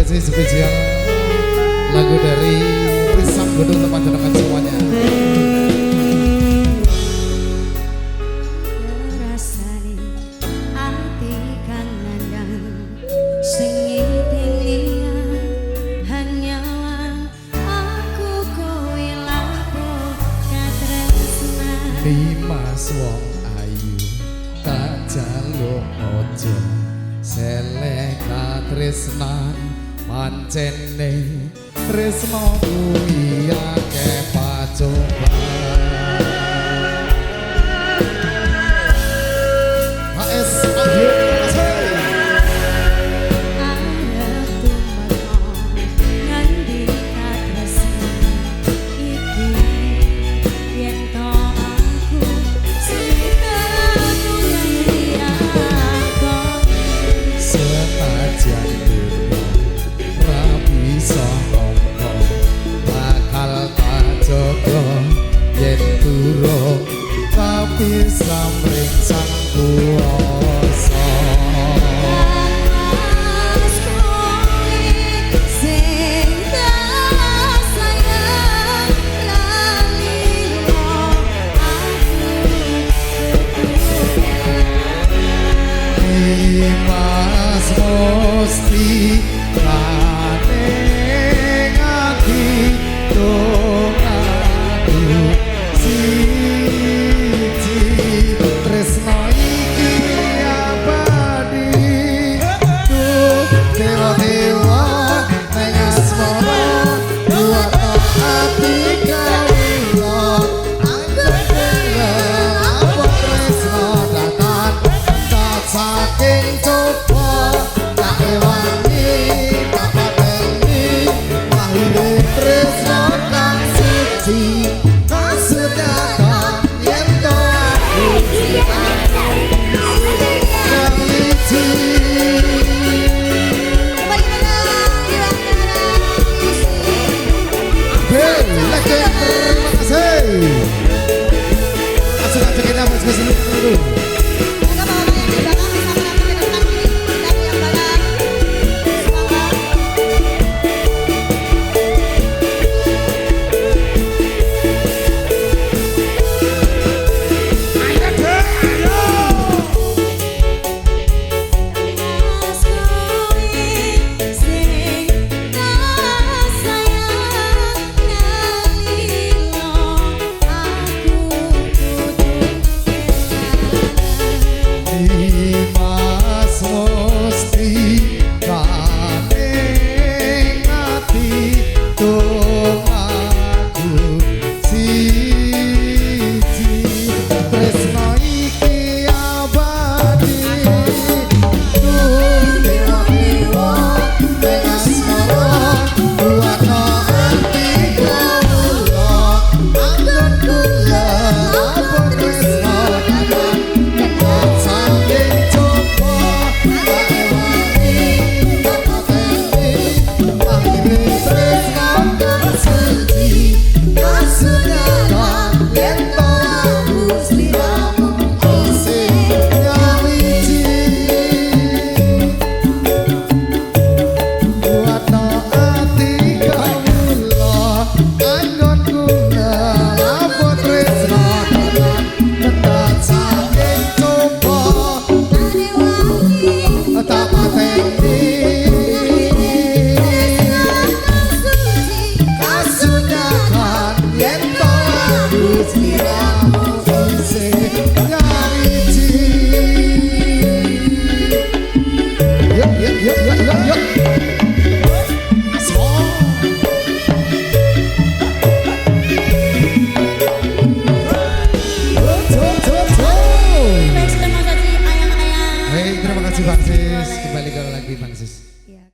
edisi spesial lagu dari Risam Gunung teman dengan semuanya. Rasane ati kan nandang sing ngiting hanya aku kowe lapo katresnan Dimas wong ayu tak jaluk ojo seleh katresnan pancene tresno kuwi akeh pacoban. HS Ayu tapi samring sang kuasa sing tak sayang lalilo Dimas mesti kaneng ati Langsung aja kita masuk ke sini dulu.